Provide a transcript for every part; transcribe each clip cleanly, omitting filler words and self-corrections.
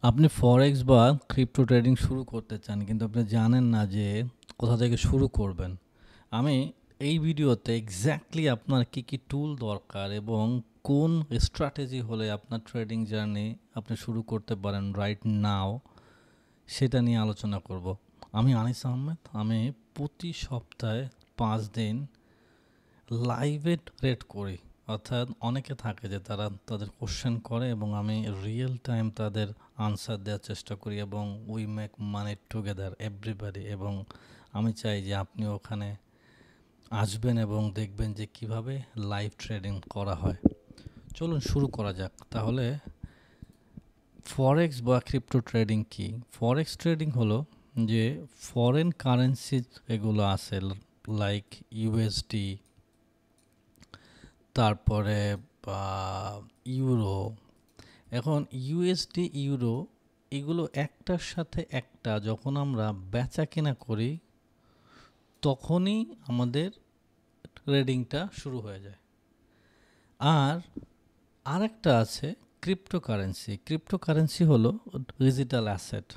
আপনি ফরেক্স বা crypto trading শুরু করতে চান কিন্তু আপনি জানেন না যে কোথা থেকে শুরু করবেন। আমি এই ভিডিওতে এক্স্যাক্টলি আপনার কী কী টুল দরকার এবং কোন স্ট্র্যাটেজি হলে আপনার ট্রেডিং জার্নি আপনি শুরু করতে পারেন রাইট নাও, সেটা নিয়ে আলোচনা করব। আমি আনিস আহমেদ। আমি প্রতি সপ্তাহে 5 দিন লাইভে ট্রেড করি। অর্থাৎ অনেকে থাকে যে তারা তাদের কোশ্চেন করে এবং আমি রিয়েল টাইম তাদের আনসার দেওয়ার চেষ্টা করি এবং we make money together everybody. এবং আমি চাই যে আপনি ওখানে আসবেন এবং দেখবেন যে কিভাবে লাইভ ট্রেডিং করা হয়। চলুন শুরু করা যাক তাহলে। ফরেক্স বা ক্রিপ্টো ট্রেডিং কি? ফরেক্স ট্রেডিং হলো যে ফরেন কারেন্সি এগুলো আছে, লাইক ইউএসডি, তারপরে ইউরো। এখন ইউএসডি, ইউরো এগুলো একটার সাথে একটা যখন আমরা বেচা কেনা করি তখনই আমাদের ট্রেডিংটা শুরু হয়ে যায়। আর আরেকটা আছে ক্রিপ্টোকারেন্সি। ক্রিপ্টোকারেন্সি হলো ডিজিটাল অ্যাসেট।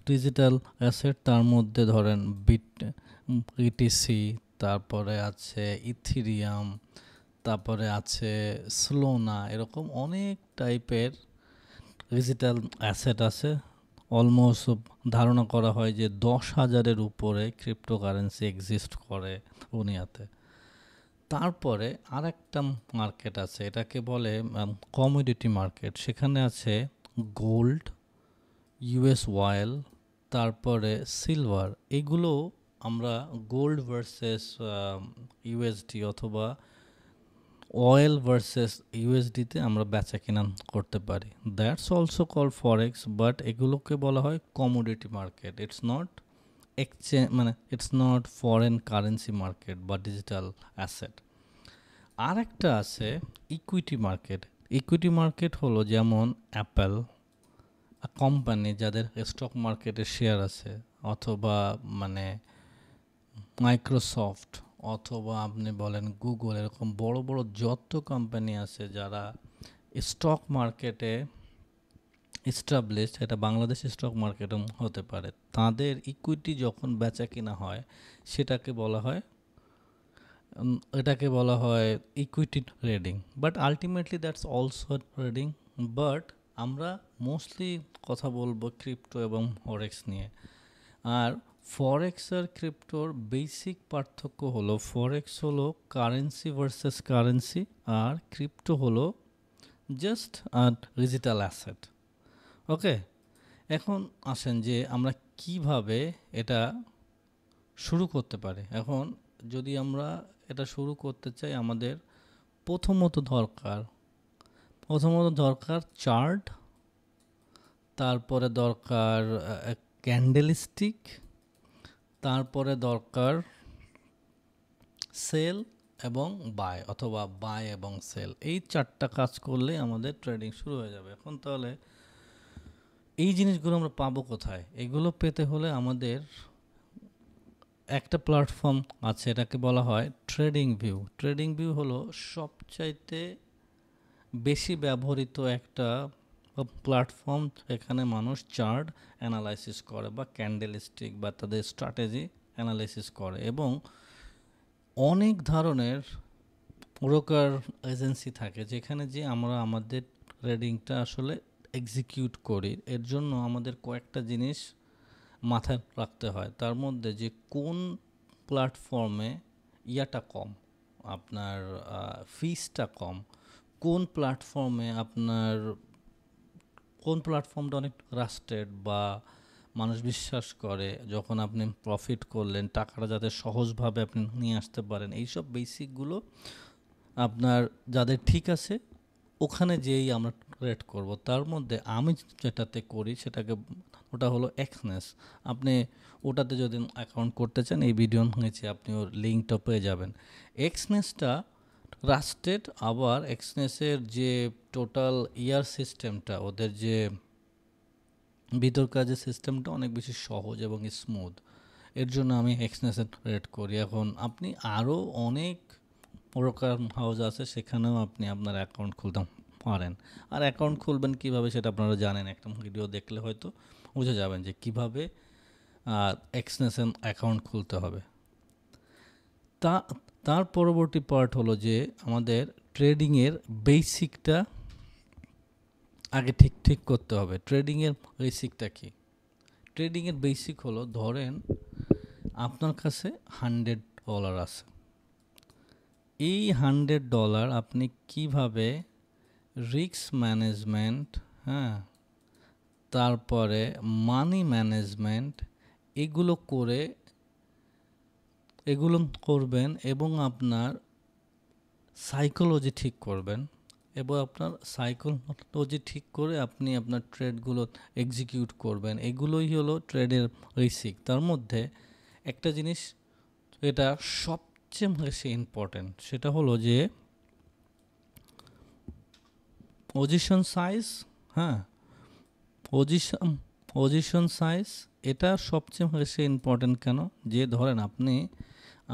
ডিজিটাল অ্যাসেট তার মধ্যে ধরেন বিটিসি, তারপরে আছে ইথিরিয়াম, তারপরে আছে স্লোনা, এরকম অনেক টাইপের ডিজিটাল অ্যাসেট আছে। অলমোস্ট ধারণা করা হয় যে 10,000-এর উপরে ক্রিপ্টোকারেন্সি এক্সিস্ট করে দুনিয়াতে। তারপরে আরেকটা মার্কেট আছে, এটাকে বলে কমোডিটি মার্কেট। সেখানে আছে গোল্ড, ইউএস অয়েল, তারপরে সিলভার। এগুলো আমরা গোল্ড ভার্সেস ইউএসডি অথবা অয়েল ভার্সেস ইউএসডিতে আমরা বেচা কেনা করতে পারি। That's also call forex, but এগুলোকে বলা হয় commodity market. It's not exchange, মানে it's not foreign currency market বা ডিজিটাল অ্যাসেট। আর একটা আছে ইকুইটি মার্কেট। ইকুইটি মার্কেট হলো যেমন অ্যাপেল কোম্পানি যাদের স্টক মার্কেটে শেয়ার আছে, অথবা মানে মাইক্রোসফট, অথবা আপনি বলেন গুগল, এরকম বড় বড় যত কোম্পানি আছে যারা স্টক মার্কেটে এস্টাবলিশড, এটা বাংলাদেশ স্টক মার্কেটও হতে পারে, তাদের ইকুইটি যখন বেচা কিনা হয় সেটাকে বলা হয় এটাকে বলা হয় equity trading. But ultimately that's also trading. But আমরা মোস্টলি কথা বলবো ক্রিপ্টো এবং ফরেক্স নিয়ে। আর ফরেক্স আর ক্রিপ্টোর বেসিক পার্থক্য হলো ফরেক্স হলো কারেন্সি ভার্সেস কারেন্সি, আর ক্রিপ্টো হলো জাস্ট ডিজিটাল অ্যাসেট। ওকে, এখন আসেন যে আমরা কিভাবে এটা শুরু করতে পারি। এখন যদি আমরা এটা শুরু করতে চাই, আমাদের প্রথমত দরকার চার্ট, তারপরে দরকার ক্যান্ডেলস্টিক, তারপরে দরকার সেল এবং বাই, অথবা বাই এবং সেল। এই 4টা কাজ করলে আমাদের ট্রেডিং শুরু হয়ে যাবে। এখন তাহলে এই জিনিসগুলো আমরা পাবো কোথায়? এগুলো পেতে হলে আমাদের একটা প্ল্যাটফর্ম আছে, এটাকে বলা হয় ট্রেডিং ভিউ। ট্রেডিং ভিউ হলো সবচাইতে বেশি ব্যবহৃত একটা প্ল্যাটফর্ম। এখানে মানুষ চার্ট অ্যানালাইসিস করে বা ক্যান্ডেলস্টিক বা তাদের স্ট্র্যাটেজি অ্যানালাইসিস করে, এবং অনেক ধরনের ব্রোকার এজেন্সি থাকে যেখানে যে আমরা আমাদের ট্রেডিংটা আসলে এক্সিকিউট করি। এর জন্য আমাদের কয়েকটা জিনিস মাথায় রাখতে হয়। তার মধ্যে যে কোন প্ল্যাটফর্মে ইয়াটা কম, আপনার ফিসটা কম, কোন প্ল্যাটফর্মে আপনার কোন প্ল্যাটফর্মটা অনেক ট্রাস্টেড বা মানুষ বিশ্বাস করে, যখন আপনি প্রফিট করলেন টাকাটা যাতে সহজভাবে আপনি নিয়ে আসতে পারেন, এইসব বেসিকগুলো আপনার যাদের ঠিক আছে ওখানে যেই আমরা ট্রেড করব। তার মধ্যে আমি যেটাতে করি সেটাকে ওটা হলো এক্সনেস। আপনি ওটাতে যদি অ্যাকাউন্ট করতে চান, এই ভিডিও নিচে আপনি ওর লিঙ্কটা পেয়ে যাবেন। এক্সনেসটা ট্রাস্টেড, আবার এক্সনেসের যে টোটাল ইয়ার সিস্টেমটা, ওদের যে ভিতরকার যে সিস্টেমটা অনেক বেশি সহজ এবং স্মুথ। এর জন্য আমি এক্সনেসে ট্রেড করি। এখন আপনি আরও অনেক ব্রোকার হাউস আছে, সেখানেও আপনি আপনার অ্যাকাউন্ট খুলতে পারেন। আর অ্যাকাউন্ট খুলবেন কিভাবে সেটা আপনারা জানেন, একটা ভিডিও দেখলে হয়তো বুঝে যাবেন যে কিভাবে এক্সটেনশন অ্যাকাউন্ট খুলতে হবে। তার পরবর্তী পার্ট হলো যে আমাদের ট্রেডিংয়ের বেসিকটা আগে ঠিক করতে হবে। ট্রেডিংয়ের বেসিকটা কি? ট্রেডিংয়ের বেসিক হলো, ধরেন আপনার কাছে $100 আছে। এই $100 আপনি কিভাবে রিস্ক ম্যানেজমেন্ট, হ্যাঁ, তারপরে মানি ম্যানেজমেন্ট এগুলো করবেন এবং আপনার সাইকোলজি ঠিক করবেন, এবং আপনার সাইকোলজি ঠিক করে আপনি আপনার ট্রেডগুলো এক্সিকিউট করবেন। এগুলোই হলো ট্রেডের বেসিক। তার মধ্যে একটা জিনিস এটা সবচেয়ে বেশি ইম্পর্টেন্ট, সেটা হলো যে পজিশন সাইজ। হ্যাঁ, পজিশন সাইজ এটা সবচেয়ে বেশি ইম্পর্টেন্ট। কেন? যে ধরেন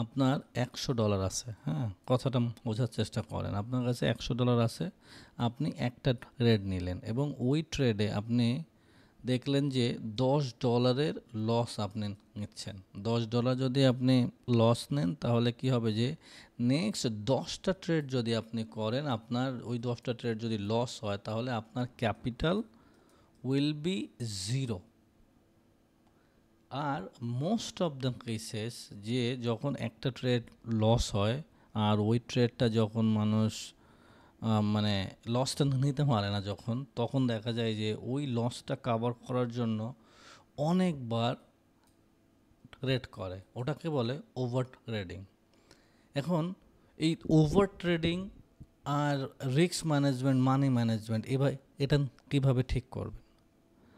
আপনার $100 আছে, হ্যাঁ, কথাটা বোঝার চেষ্টা করেন। আপনার কাছে $100 আছে, আপনি একটা ট্রেড নিলেন এবং ওই ট্রেডে আপনি দেখলেন যে $10 লস আপনি নিচ্ছেন। $10 যদি আপনি লস নেন তাহলে কি হবে যে নেক্সট 10টা ট্রেড যদি আপনি করেন, আপনার ওই 10টা ট্রেড যদি লস হয় তাহলে আপনার ক্যাপিটাল উইল বি 0। আর মোস্ট অফ দ্য কেসেস যে যখন একটা ট্রেড লস হয় আর ওই ট্রেডটা যখন মানুষ মানে লসটা নিতে পারে না, তখন দেখা যায় যে ওই লসটা কাভার করার জন্য অনেকবার ট্রেড করে, ওটাকে বলে ওভার ট্রেডিং। এখন এই ওভার ট্রেডিং আর রিস্ক ম্যানেজমেন্ট, মানি ম্যানেজমেন্ট এটা কীভাবে ঠিক করবেন?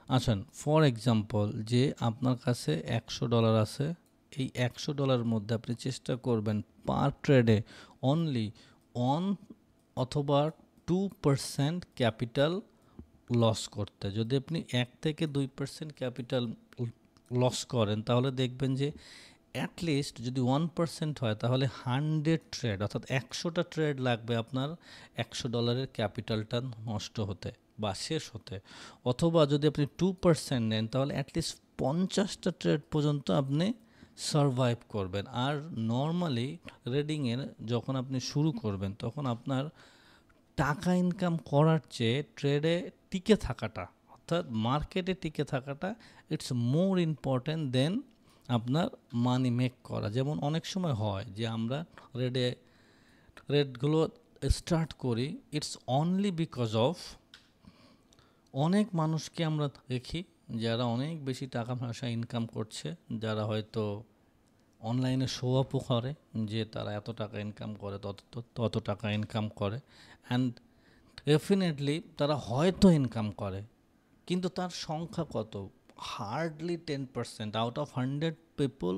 আচ্ছা, ফর এক্সাম্পল যে আপনার কাছে $100 আছে, এই $100 মধ্যে আপনি চেষ্টা করবেন পার ট্রেডে অনলি 1 অথবা 2% ক্যাপিটাল লস করতে। যদি আপনি 1 থেকে 2% ক্যাপিটাল লস করেন তাহলে দেখবেন যে অ্যাটলিস্ট যদি 1% হয় তাহলে 100 ট্রেড অর্থাৎ 100টা ট্রেড লাগবে আপনার $100 ক্যাপিটালটা নষ্ট হতে বা শেষ হতে। অথবা যদি আপনি 2% নেন তাহলে অ্যাটলিস্ট 50টা ট্রেড পর্যন্ত আপনি সারভাইভ করবেন। আর নর্মালি ট্রেডিংয়ের যখন আপনি শুরু করবেন তখন আপনার টাকা ইনকাম করার চেয়ে ট্রেডে টিকে থাকাটা, অর্থাৎ মার্কেটে টিকে থাকাটা, ইটস মোর ইম্পর্ট্যান্ট দেন আপনার মানি মেক করা। যেমন অনেক সময় হয় যে আমরা ট্রেডগুলো স্টার্ট করি, ইটস অনলি বিকজ অফ অনেক মানুষকে আমরা দেখি যারা অনেক বেশি টাকা পয়সা ইনকাম করছে, যারা হয়তো অনলাইনে শো আপও করে যে তারা এত টাকা ইনকাম করে, তত টাকা ইনকাম করে, অ্যান্ড ডেফিনেটলি তারা হয়তো ইনকাম করে, কিন্তু তার সংখ্যা কত? Hardly 10%। Out of 100 people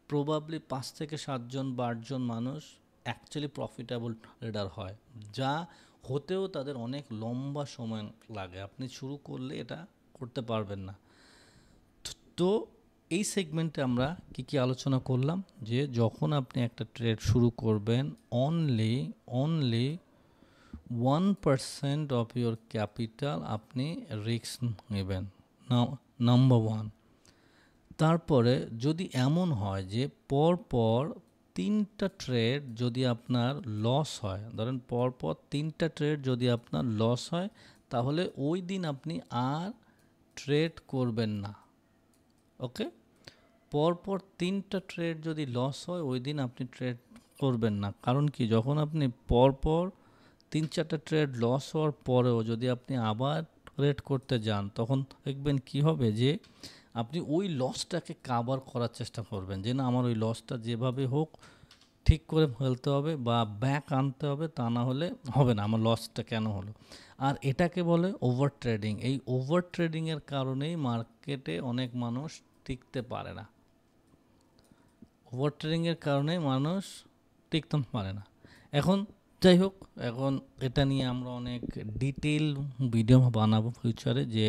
probably 5 থেকে 7জন বা 8জন মানুষ অ্যাকচুয়ালি প্রফিটেবল ট্রেডার হয়, যা হতেও তাদের অনেক লম্বা সময় লাগে। আপনি শুরু করলে এটা করতে পারবেন না। তো এই সেগমেন্টে আমরা কি আলোচনা করলাম যে যখন আপনি একটা ট্রেড শুরু করবেন অনলি 1% অফ ইউর ক্যাপিটাল আপনি রিস্ক নেবেন, নাম্বার 1। তারপরে যদি এমন হয় যে পরপর 3টা ট্রেড যদি আপনার লস হয়, ধরেন পরপর 3টা ট্রেড যদি আপনার লস হয় তাহলে ওই দিন আপনি আর ট্রেড করবেন না। ওকে, পরপর 3টা ট্রেড যদি লস হয় ওই দিন আপনি ট্রেড করবেন না। কারণ কি, যখন আপনি পরপর 3-4টা ট্রেড লস হওয়ার পরেও যদি আপনি আবার ট্রেড করতে যান তখন দেখবেন কি হবে যে আপনি ওই লসটাকে কাভার করার চেষ্টা করবেন, যে না আমার ওই লসটা যেভাবে হোক ঠিক করে ফেলতে হবে বা ব্যাক আনতে হবে, তা না হলে হবে না, আমার লসটা কেন হলো। আর এটাকে বলে ওভার ট্রেডিং। এই ওভার ট্রেডিংয়ের কারণেই মার্কেটে অনেক মানুষ টিকতে পারে না। ওভার ট্রেডিংয়ের কারণে মানুষ টিকতে পারে না। এখন যাই হোক, এখন এটা নিয়ে আমরা অনেক ডিটেইল ভিডিও বানাবো ফিউচারে, যে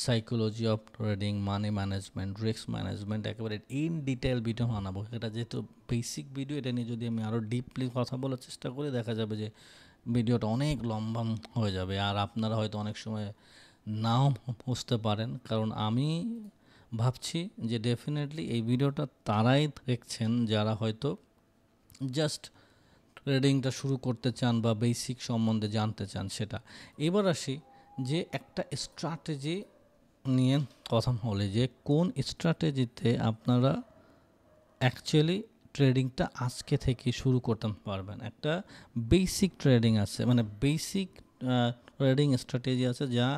psychology of trading, money management, risk management, একেবারে ইন ডিটেইল ভিডিও বানাবো। এটা যেহেতু বেসিক ভিডিও, এটা নিয়ে যদি আমি আরও ডিপলি কথা বলার চেষ্টা করি দেখা যাবে যে ভিডিওটা অনেক লম্বা হয়ে যাবে, আর আপনারা হয়তো অনেক সময় নাও বুঝতে পারেন, কারণ আমি ভাবছি যে ডেফিনেটলি এই ভিডিওটা তারাই দেখছেন যারা হয়তো জাস্ট ট্রেডিংটা শুরু করতে চান বা বেসিক সম্বন্ধে জানতে চান সেটা। এবার আসি যে একটা স্ট্র্যাটেজি নিয়ে কথা বলি, যে কোন স্ট্র্যাটেজিতে আপনারা অ্যাকচুয়ালি ট্রেডিংটা আজকে থেকে শুরু করতে পারবেন। একটা বেসিক ট্রেডিং আছে, মানে বেসিক ট্রেডিং স্ট্র্যাটেজি আছে যা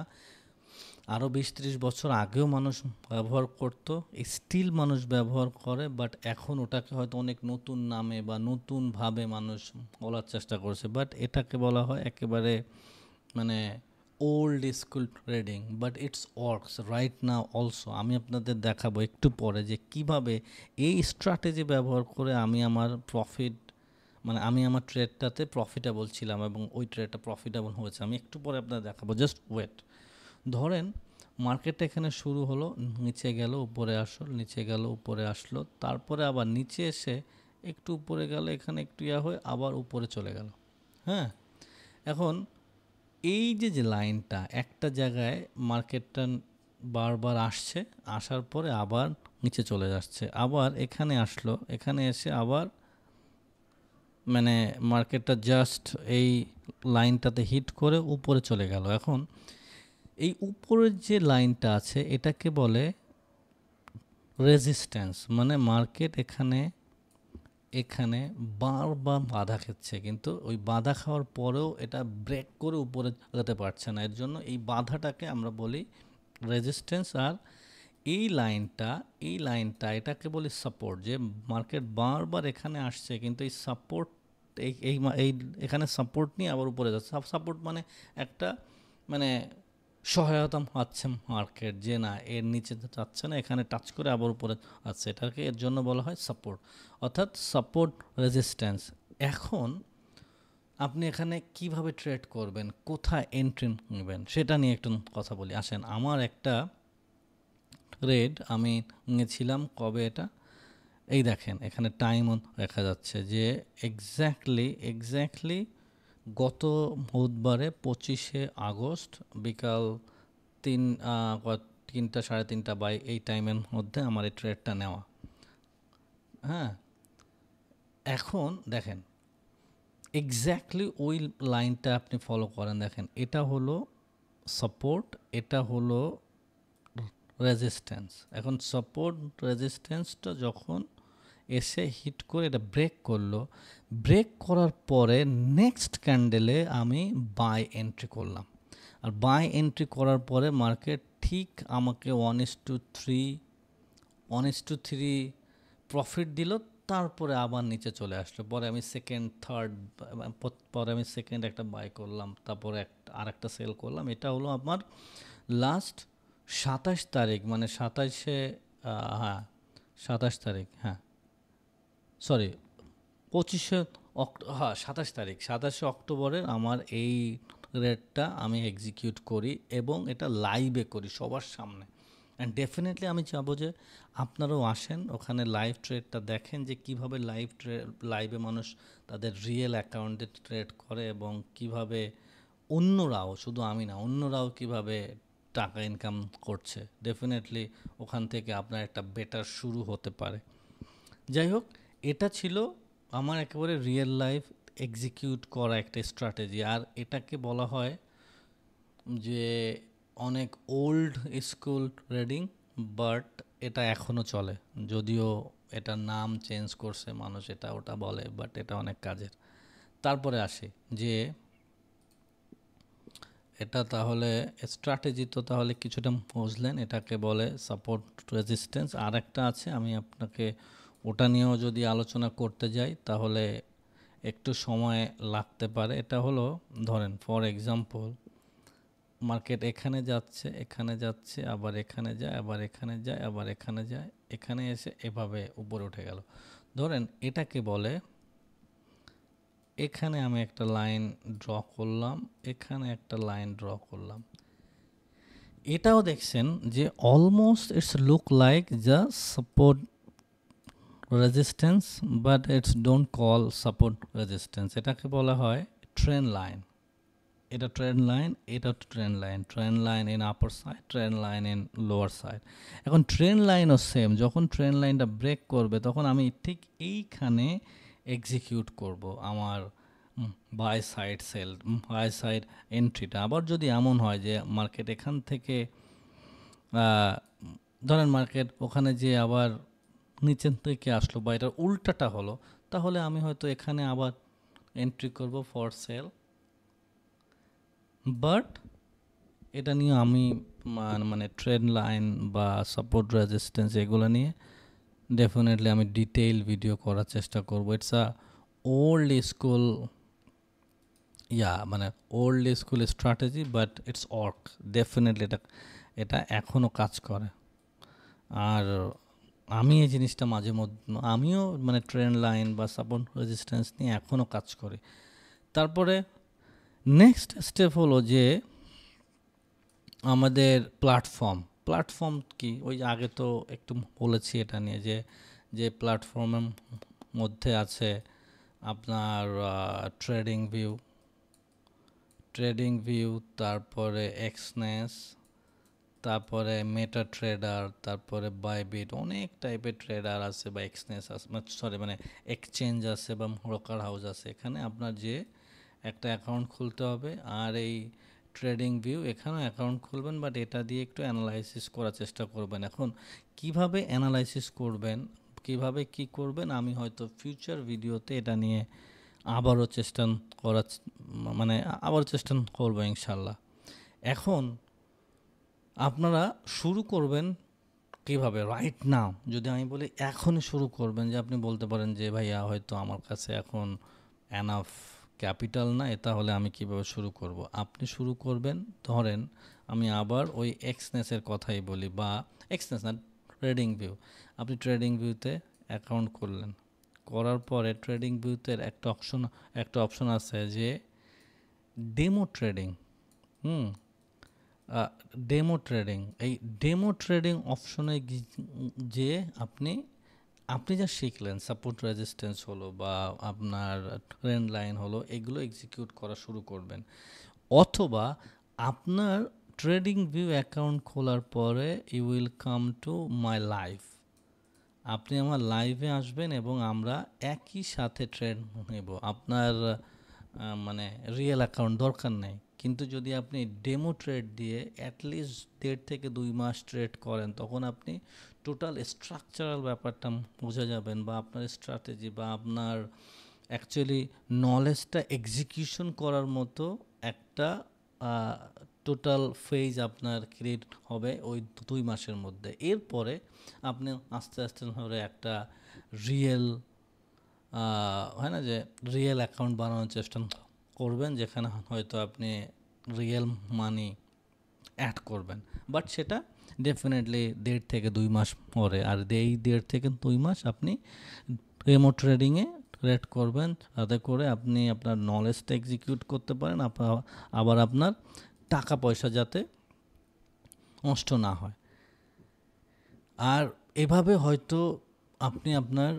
আরও 20-30 বছর আগেও মানুষ ব্যবহার করতো, স্টিল মানুষ ব্যবহার করে, বাট এখন ওটাকে হয়তো অনেক নতুন নামে বা নতুনভাবে মানুষ বলার চেষ্টা করছে, বাট এটাকে বলা হয় একেবারে মানে old school trading, but it's works right now also. আমি আপনাদের দেখাবো একটু পরে যে কিভাবে এই স্ট্র্যাটেজি ব্যবহার করে আমি আমার মানে আমি আমার ট্রেডটাতে প্রফিটেবল ছিলাম এবং ওই ট্রেডটা প্রফিটেবল হয়েছে। আমি একটু পরে আপনাদের দেখাবো, জাস্ট ওয়েট। ধরেন মার্কেটটা এখানে শুরু হলো, নিচে গেল, উপরে আসলো, নিচে গেল, উপরে আসলো, তারপরে আবার নিচে এসে একটু উপরে গেল, এখানে একটু হয়ে আবার উপরে চলে গেল। হ্যাঁ, এখন এই যে লাইনটা একটা জায়গায় মার্কেটটা বারবার আসছে, আসার পরে আবার নিচে চলে যাচ্ছে, আবার এখানে আসলো, এখানে এসে আবার মানে মার্কেটটা জাস্ট এই লাইনটাতে হিট করে উপরে চলে গেল। এখন এই উপরের যে লাইনটা আছে এটাকে বলে রেজিস্ট্যান্স, মানে মার্কেট এখানে বারবার বাধা খেচ্ছে, কিন্তু ওই বাধা খাওয়ার পরেও এটা ব্রেক করে উপরে যেতে পারছে না। এর জন্য এই বাধাটাকে আমরা বলি রেজিস্ট্যান্স। আর এই লাইনটা এটাকে বলি সাপোর্ট, যে মার্কেট বারবার এখানে আসছে কিন্তু এই সাপোর্ট এই এখানে সাপোর্ট নিয়ে আবার উপরে যাচ্ছে। সাপোর্ট মানে একটা মানে সহায়তা পাচ্ছে মার্কেট, যে না এর নিচে যাচ্ছে না, এখানে টাচ করে আবার উপরে আছে, এটাকে এর জন্য বলা হয় সাপোর্ট, অর্থাৎ সাপোর্ট রেজিস্ট্যান্স। এখন আপনি এখানে কিভাবে ট্রেড করবেন, কোথায় এন্ট্রি নেবেন সেটা নিয়ে একটু কথা বলি। আসেন, আমার একটা ট্রেড আমি নিয়েছিলাম কবে, এটা এই দেখেন এখানে টাইমও দেখা যাচ্ছে যে এক্স্যাক্টলি গত বুধবারে 25শে আগস্ট বিকাল 3টা 3:30 বাই এই টাইমের মধ্যে আমার এই ট্রেডটা নেওয়া। হ্যাঁ, এখন দেখেন এক্স্যাক্টলি ওই লাইনটা আপনি ফলো করেন, দেখেন এটা হলো সাপোর্ট, এটা হলো রেজিস্ট্যান্স। এখন সাপোর্ট রেজিস্ট্যান্সটা যখন এসে হিট করে এটা ব্রেক করলো, ব্রেক করার পরে নেক্সট ক্যান্ডেলে আমি বাই এন্ট্রি করলাম। আর বাই এন্ট্রি করার পরে মার্কেট ঠিক আমাকে 1:3 প্রফিট দিল, তারপরে আবার নিচে চলে আসলো। পরে আমি সেকেন্ড একটা বাই করলাম, তারপরে আরেকটা সেল করলাম। এটা হলো আমার লাস্ট 27 তারিখ, মানে 27 তারিখ, হ্যাঁ সরি 27শে অক্টোবরের আমার এই রেটটা আমি এক্সিকিউট করি এবং এটা লাইভে করি সবার সামনে। অ্যান্ড ডেফিনেটলি আমি চাবো যে আপনারাও আসেন, ওখানে লাইভ ট্রেডটা দেখেন যে কীভাবে লাইভে মানুষ তাদের রিয়েল অ্যাকাউন্টে ট্রেড করে এবং কিভাবে অন্যরাও, শুধু আমি না, অন্যরাও কিভাবে টাকা ইনকাম করছে। ডেফিনেটলি ওখান থেকে আপনার একটা বেটার শুরু হতে পারে। যাই হোক, এটা ছিল আমার একেবারে রিয়েল লাইফ এক্সিকিউট করা একটা স্ট্র্যাটেজি। আর এটাকে বলা হয় যে অনেক ওল্ড স্কুল ট্রেডিং, বাট এটা এখনও চলে, যদিও এটার নাম চেঞ্জ করছে মানুষ, এটা ওটা বলে, বাট এটা অনেক কাজের। তারপরে আসি যে এটা তাহলে স্ট্র্যাটেজি তো তাহলে কিছুটা বুঝলেন, এটাকে বলে সাপোর্ট রেজিস্ট্যান্স। আর একটা আছে, আমি আপনাকে ওটা নিয়েও যদি আলোচনা করতে যাই তাহলে একটু সময় লাগতে পারে। এটা হলো ধরেন ফর এক্সাম্পল মার্কেট এখানে যাচ্ছে, আবার এখানে যায়, আবার এখানে যায়, আবার এখানে যায়, এখানে এসে এভাবে উপরে উঠে গেল। ধরেন এটাকে বলে, এখানে আমি একটা লাইন ড্র করলাম, এখানে একটা লাইন ড্র করলাম, এটাও দেখছেন যে almost it's look like the support resistance, but it's don't call support resistance, এটাকে বলা হয় ট্রেন লাইন, এটা ট্রেন লাইন, এটা train line in upper side, train line in lower side. এখন ট্রেন লাইনও সেম, যখন ট্রেন লাইনটা ব্রেক করবে তখন আমি ঠিক এইখানে এক্সিকিউট করব আমার buy side sell, buy side এন্ট্রিটা। আবার যদি এমন হয় যে মার্কেট এখান থেকে ধরেন মার্কেট ওখানে যে আবার নিচের থেকে আসলো বা এটার উল্টাটা হলো, তাহলে আমি হয়তো এখানে আবার এন্ট্রি করব ফর সেল। বাট এটা নিয়ে আমি মানে ট্রেন লাইন বা সাপোর্ট রেজিস্ট্যান্স এগুলো নিয়ে ডেফিনেটলি আমি ডিটেইল ভিডিও করার চেষ্টা করব। ইটস আ ওল্ড স্কুল, মানে old school strategy, but it's work definitely. এটা এখনও কাজ করে। আর আমি এই জিনিসটা মাঝে মধ্যে আমিও মানে ট্রেন লাইন বা সাপোর্ট রেজিস্ট্যান্স নিয়ে এখনও কাজ করি। তারপরে নেক্সট স্টেপ হলো যে আমাদের প্ল্যাটফর্ম কি, ওই আগে তো একটু বলেছি এটা নিয়ে, যে প্ল্যাটফর্মের মধ্যে আছে আপনার ট্রেডিং ভিউ, তারপরে এক্সনেস, তারপরে মেটা ট্রেডার, তারপরে বাইবিট, অনেক টাইপের ট্রেডার আছে বা এক্সনেস আছে, মানে এক্সচেঞ্জ আছে বা ব্রোকার হাউস আছে। এখানে আপনার যে একটা অ্যাকাউন্ট খুলতে হবে, আর এই ট্রেডিং ভিউ এখানেও অ্যাকাউন্ট খুলবেন, বাট এটা দিয়ে একটু অ্যানালাইসিস করার চেষ্টা করবেন। এখন কিভাবে অ্যানালাইসিস করবেন, কিভাবে কি করবেন, আমি হয়তো ফিউচার ভিডিওতে এটা নিয়ে আবারও চেষ্টা করবো ইনশাল্লাহ। এখন আপনারা শুরু করবেন কিভাবে? রাইট নাও যদি আমি বলি এখনই শুরু করবেন, যে আপনি বলতে পারেন যে ভাইয়া হয়তো আমার কাছে এখন এনাফ ক্যাপিটাল নাই, তাহলে আমি কিভাবে শুরু করব? আপনি শুরু করবেন, ধরেন আমি আবার ওই এক্সনেসের কথাই বলি, বা এক্সনেস না, ট্রেডিং ভিউ। আপনি ট্রেডিং ভিউতে অ্যাকাউন্ট করলেন, করার পরে ট্রেডিং ভিউতে একটা অপশন আছে যে ডেমো ট্রেডিং। এই ডেমো ট্রেডিং অপশনে যে আপনি যা শিখলেন, সাপোর্ট রেজিস্ট্যান্স হলো বা আপনার ট্রেন্ড লাইন হলো, এগুলো এক্সিকিউট করা শুরু করবেন। অথবা আপনার ট্রেডিং ভিউ অ্যাকাউন্ট খোলার পরে you will come to my live, আপনি আমার লাইভে আসবেন এবং আমরা একই সাথে ট্রেড নেব। আপনার মানে রিয়েল অ্যাকাউন্ট দরকার নেই, কিন্তু যদি আপনি ডেমো ট্রেড দিয়ে অ্যাটলিস্ট 1.5 থেকে 2 মাস ট্রেড করেন, তখন আপনি টোটাল স্ট্রাকচারাল ব্যাপারটা বুঝে যাবেন, বা আপনার স্ট্র্যাটেজি বা আপনার অ্যাকচুয়ালি নলেজটা এক্সিকিউশন করার মতো একটা টোটাল ফেজ আপনার ক্রিয়েট হবে ওই 2 মাসের মধ্যে। এরপরে আপনি আস্তে আস্তে ধরে একটা রিয়েল হয় না, যে রিয়েল অ্যাকাউন্ট বানানোর চেষ্টা করবেন, যেখানে হয়তো আপনি রিয়েল মানি অ্যাড করবেন, বাট সেটা ডেফিনেটলি 1.5 থেকে 2 মাস পরে। আর এই 1.5 থেকে 2 মাস আপনি ডেমো ট্রেডিংয়ে ট্রেড করবেন, তাতে করে আপনি আপনার নলেজটা এক্সিকিউট করতে পারেন, আবার আপনার টাকা পয়সা যাতে নষ্ট না হয়। আর এভাবে হয়তো আপনি আপনার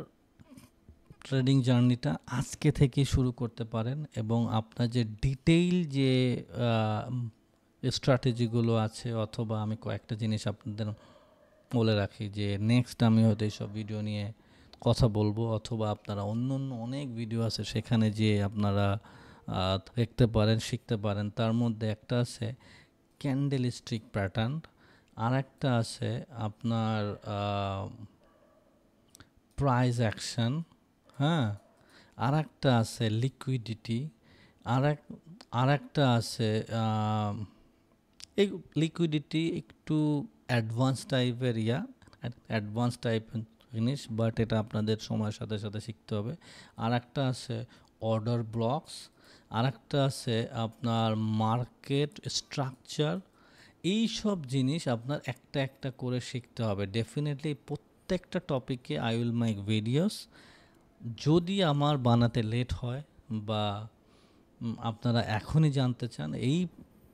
ট্রেডিং জার্নিটা আজকে থেকে শুরু করতে পারেন, এবং আপনার যে ডিটেইল যে স্ট্র্যাটেজিগুলো আছে, অথবা আমি কয়েকটা জিনিস আপনাদের বলে রাখি যে নেক্সট আমি হয়তো এইসব ভিডিও নিয়ে কথা বলবো, অথবা আপনারা অন্য অনেক ভিডিও আছে সেখানে যে আপনারা দেখতে পারেন, শিখতে পারেন। তার মধ্যে একটা আছে ক্যান্ডেলস্টিক প্যাটার্ন, আর একটা আছে আপনার প্রাইস অ্যাকশন, হ্যাঁ, আর একটা আছে লিকুইডিটি, আর একটা আছে এই লিকুইডিটি একটু অ্যাডভান্স টাইপের জিনিস, বাট এটা আপনাদের সময়ের সাথে সাথে শিখতে হবে। আর একটা আছে অর্ডার ব্লকস, আর একটা আছে আপনার মার্কেট স্ট্রাকচার। এই সব জিনিস আপনার একটা একটা করে শিখতে হবে ডেফিনেটলি। প্রত্যেকটা টপিকে আই উইল মেক ভিডিওস। যদি আমার বানাতে লেট হয় বা আপনারা এখনই জানতে চান, এই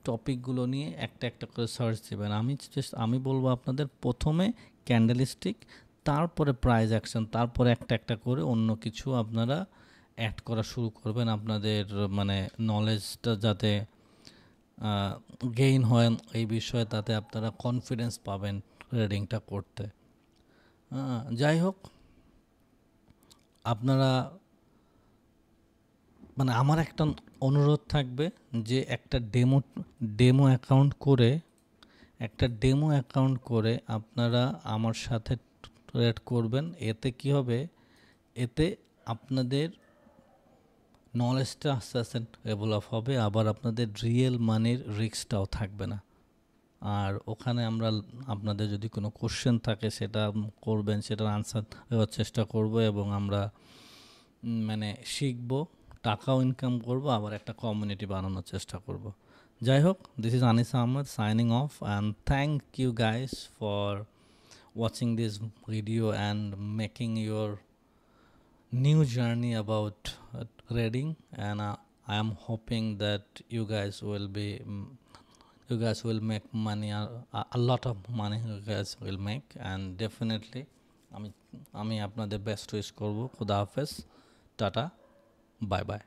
টপিকগুলো নিয়ে একটা একটা করে সার্চ দেবেন। আমি বলবো আপনাদের প্রথমে ক্যান্ডেলস্টিক, তারপরে প্রাইস অ্যাকশন, তারপরে একটা একটা করে অন্য কিছু আপনারা অ্যাড করা শুরু করবেন, আপনাদের মানে নলেজটা যাতে গেইন হয় এই বিষয়ে, তাতে আপনারা কনফিডেন্স পাবেন ট্রেডিংটা করতে। যাই হোক, আপনারা মানে আমার একটা অনুরোধ থাকবে যে একটা ডেমো অ্যাকাউন্ট করে আপনারা আমার সাথে ট্রেড করবেন। এতে কি হবে, এতে আপনাদের নলেজটা আস্তে আস্তে ডেভেলপ হবে, আবার আপনাদের রিয়েল মানির রিস্কটাও থাকবে না। আর ওখানে আমরা আপনাদের যদি কোনো কোশ্চেন থাকে সেটা করবেন, সেটার আনসার দেওয়ার চেষ্টা করব, এবং আমরা মানে শিখব, টাকাও ইনকাম করব, আবার একটা কমিউনিটি বানানোর চেষ্টা করব। যাই হোক, this is Anis Ahmad signing off, and thank you guys for watching this video and making your new journey about trading. And I am hoping that you guys will make money, a lot of money you guys will make, and definitely আমি আপনাদের best wish করব। খুদা হাফেজ, tata, bye bye.